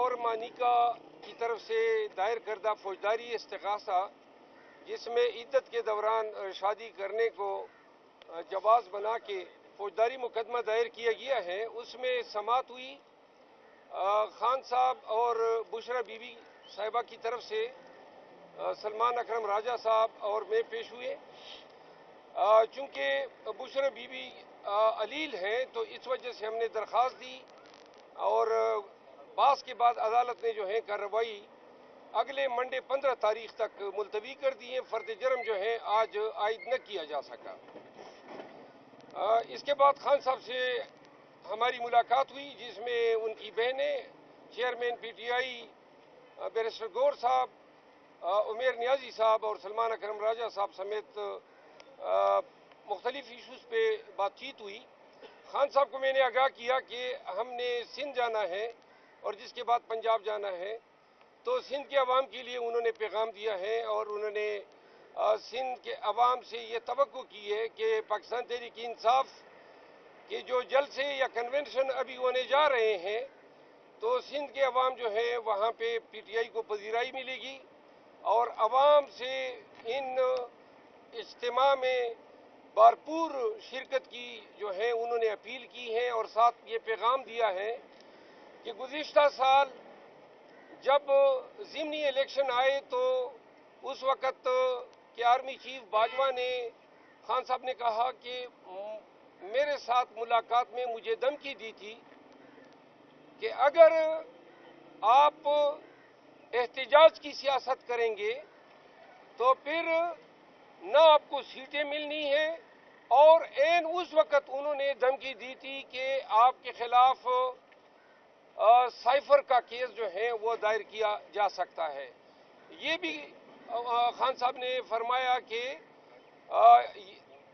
اور مانیکا کی طرف سے دائر کردہ فوجداری استغاثہ، جس میں عدت کے دوران شادی کرنے کو جواز بنا کے فوجداری مقدمہ دائر کیا گیا ہے، اس میں سماعت ہوئی۔ خان صاحب اور بشرا بی بی صاحبہ کی طرف سے سلمان اکرم راجہ صاحب اور میں پیش ہوئے۔ چونکہ بشرا بی بی علیل ہیں تو اس وجہ سے ہم نے درخواست دی اور بحث کے بعد عدالت نے جو ہے کارروائی اگلے منڈے 15 تاریخ تک ملتوی کر دی ہے۔ فرد جرم جو ہے آج عائد نہ کیا جا سکا۔ اس کے بعد خان صاحب سے ہماری ملاقات ہوئی، جس میں ان کی بہنیں، chairman P T I barrister گور صاحب، عمیر نیازی صاحب اور سلمان اکرم راجہ صاحب سمیت مختلف ایشوز پہ بات چیت ہوئی۔ خان صاحب کو میں نے آگاہ کیا کہ ہم نے سندھ جانا ہے اور جس کے بعد پنجاب جانا ہے، تو سندھ کے عوام کے لیے انہوں نے پیغام دیا ہے اور انہوں نے سندھ کے عوام سے یہ توقع کی ہے کہ پاکستان تحریک انصاف کے جو جلسے یا کنونشن ابھی ہونے جا رہے ہیں، تو سندھ کے عوام جو ہے وہاں پہ پی ٹی آئی کو پذیرائی ملے گی اور عوام سے ان اجتماع میں بھرپور شرکت کی جو ہے انہوں نے اپیل کی ہے اور ساتھ یہ پیغام دیا ہے کہ گزشتہ سال جب ضمنی الیکشن آئے تو اس وقت کے آرمی چیف باجوہ نے خان صاحب نے کہا کہ میرے ساتھ ملاقات میں مجھے دھمکی دی تھی کہ اگر آپ احتجاج کی سیاست کریں گے تو پھر نہ آپ کو سیٹیں ملنی ہیں، اور عین اس وقت انہوں نے دھمکی دی تھی کہ آپ کے خلاف سائفر کا کیس جو ہے وہ دائر کیا جا سکتا ہے۔ یہ بھی خان صاحب نے فرمایا کہ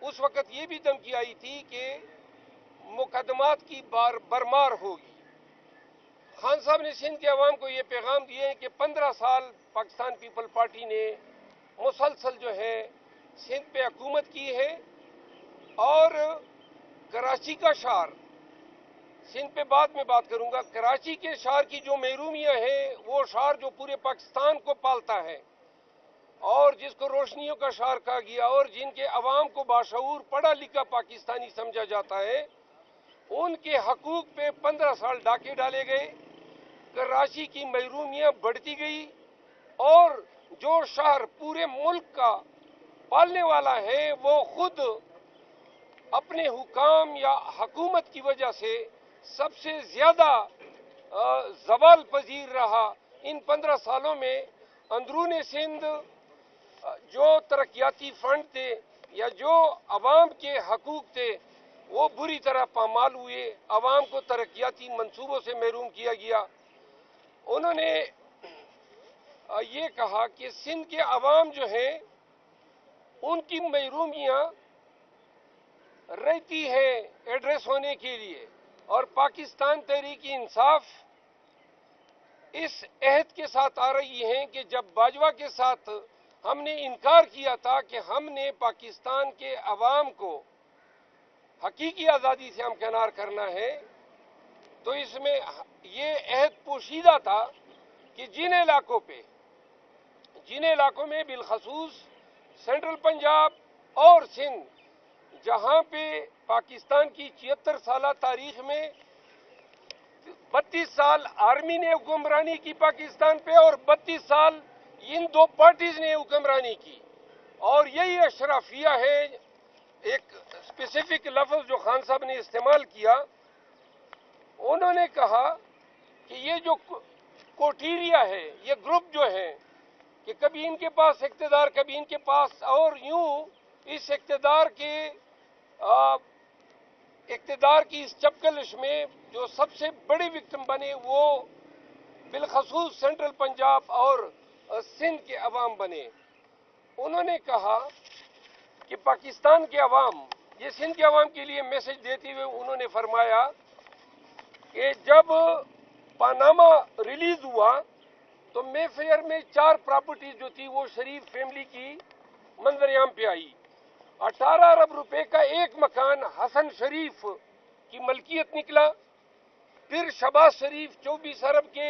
اس وقت یہ بھی دھمکی آئی تھی کہ مقدمات کی برمار ہوگی۔ خان صاحب نے سندھ کے عوام کو یہ پیغام دیے کہ 15 سال پاکستان پیپل پارٹی نے مسلسل جو ہے سندھ پہ حکومت کی ہے، اور کراچی کا شہر، سندھ پہ بعد میں بات کروں گا، کراچی کے شہر کی جو محرومیاں ہیں، وہ شہر جو پورے پاکستان کو پالتا ہے اور جس کو روشنیوں کا شہر کہا گیا اور جن کے عوام کو باشعور پڑھا لکھا پاکستانی سمجھا جاتا ہے، ان کے حقوق پہ 15 سال ڈاکے ڈالے گئے، کراچی کی محرومیاں بڑھتی گئی، اور جو شہر پورے ملک کا پالنے والا ہے وہ خود اپنے حکام یا حکومت کی وجہ سے سب سے زیادہ زوال پذیر رہا۔ ان 15 سالوں میں اندرون سندھ جو ترقیاتی فنڈ تھے یا جو عوام کے حقوق تھے وہ بری طرح پامال ہوئے، عوام کو ترقیاتی منصوبوں سے محروم کیا گیا۔ انہوں نے یہ کہا کہ سندھ کے عوام جو ہیں ان کی محرومیاں رہتی ہے ایڈریس ہونے کے لیے، اور پاکستان تحریک انصاف اس عہد کے ساتھ آ رہی ہے کہ جب باجوہ کے ساتھ ہم نے انکار کیا تھا کہ ہم نے پاکستان کے عوام کو حقیقی آزادی سے ہمکنار کرنا ہے، تو اس میں یہ عہد پوشیدہ تھا کہ جن علاقوں میں بالخصوص سینٹرل پنجاب اور سندھ، جہاں پہ پاکستان کی 76 سالہ تاریخ میں 32 سال آرمی نے حکمرانی کی پاکستان پہ اور 32 سال ان دو پارٹیز نے حکمرانی کی، اور یہی اشرافیہ ہے۔ ایک اسپیسیفک لفظ جو خان صاحب نے استعمال کیا، انہوں نے کہا کہ یہ جو کوٹیریا ہے، یہ گروپ جو ہے کہ کبھی ان کے پاس اقتدار کبھی ان کے پاس، اور یوں اس اقتدار کی اس چپکلش میں جو سب سے بڑے وکٹم بنے وہ بالخصوص سینٹرل پنجاب اور سندھ کے عوام بنے۔ انہوں نے کہا کہ پاکستان کے عوام، یہ سندھ کے عوام کے لیے میسج دیتے ہوئے انہوں نے فرمایا کہ جب پاناما ریلیز ہوا تو مے فیئر میں 4 پراپرٹیز جو تھی وہ شریف فیملی کی منظر عام پہ آئی۔ 18 ارب روپے کا ایک مکان حسن شریف کی ملکیت نکلا، پھر شہباز شریف 24 ارب کے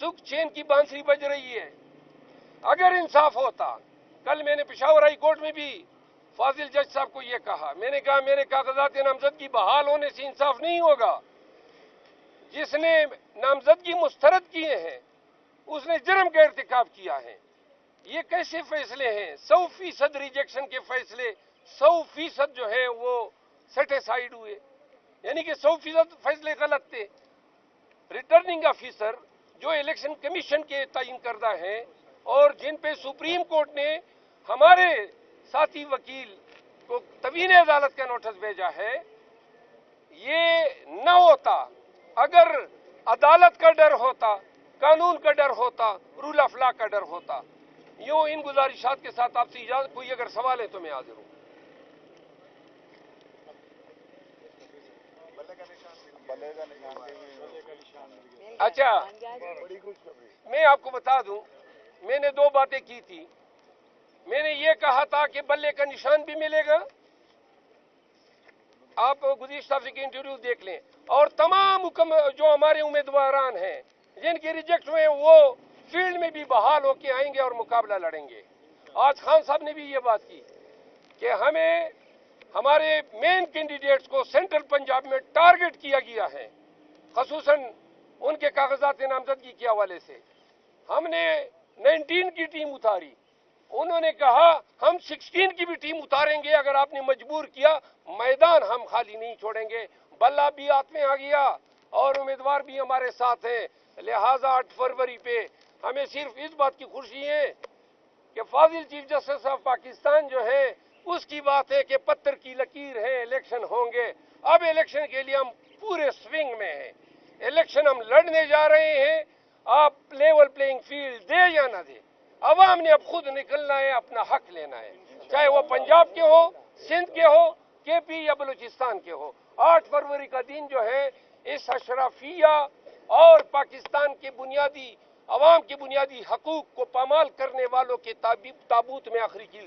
سکھ چین کی بانسری بج رہی ہے. اگر انصاف ہوتا، کل میں نے پشاور ہائی کورٹ میں بھی فاضل جج صاحب کو یہ کہا، میں نے کہا میرے کاغذات نامزدگی بحال ہونے سے انصاف نہیں ہوگا. جس نے نامزدگی مسترد کیے ہیں اس نے جرم کا ارتکاب کیا ہے. یہ کیسے فیصلے ہیں؟ 100% ریجیکشن کے فیصلے 100% جو ہے وہ سیٹیسائیڈ ہوئے، یعنی کہ 100% فیصلے غلط تھے. ریٹرننگ آفیسر جو الیکشن کمیشن کے تعین کردہ ہیں اور جن پہ سپریم کورٹ نے ہمارے ساتھی وکیل کو تبیین عدالت کا نوٹس بھیجا ہے، یہ نہ ہوتا اگر عدالت کا ڈر ہوتا، قانون کا ڈر ہوتا، رول آف لا کا ڈر ہوتا. یوں ان گزارشات کے ساتھ آپ سے اجازت، کوئی اگر سوال ہے تو میں حاضر ہوں. اچھا، میں آپ کو بتا دوں، میں نے 2 باتیں کی تھی. میں نے یہ کہا تھا کہ بلے کا نشان بھی ملے گا، آپ گزشتہ صاحب سے انٹرویو دیکھ لیں، اور تمام جو ہمارے امیدواران ہیں جن کے ریجیکٹ ہوئے وہ فیلڈ میں بھی بحال ہو کے آئیں گے اور مقابلہ لڑیں گے. آج خان صاحب نے بھی یہ بات کی کہ ہمیں ہمارے مین کینڈیڈیٹس کو سینٹرل پنجاب میں ٹارگٹ کیا گیا ہے، خصوصاً ان کے کاغذات نامزدگی کے حوالے سے. ہم نے 19 کی ٹیم اتاری، انہوں نے کہا ہم 16 کی بھی ٹیم اتاریں گے، اگر آپ نے مجبور کیا میدان ہم خالی نہیں چھوڑیں گے. بلہ بھی ہاتھ میں آ گیا اور امیدوار بھی ہمارے ساتھ ہیں. لہذا 8 فروری پہ ہمیں صرف اس بات کی خوشی ہے کہ فاضل چیف جسٹس آف پاکستان جو ہے اس کی بات ہے کہ پتھر کی لکیر ہے، الیکشن ہوں گے. اب الیکشن کے لیے ہم پورے سوئنگ میں ہیں، الیکشن ہم لڑنے جا رہے ہیں. آپ لیول پلینگ فیلڈ دے یا نہ دے، عوام نے اب خود نکلنا ہے، اپنا حق لینا ہے، چاہے وہ پنجاب کے ہو، سندھ کے ہو، کے پی یا بلوچستان کے ہو. 8 فروری کا دن جو ہے اس اشرافیہ اور پاکستان کے بنیادی عوام کے بنیادی حقوق کو پامال کرنے والوں کے تابوت میں آخری کیل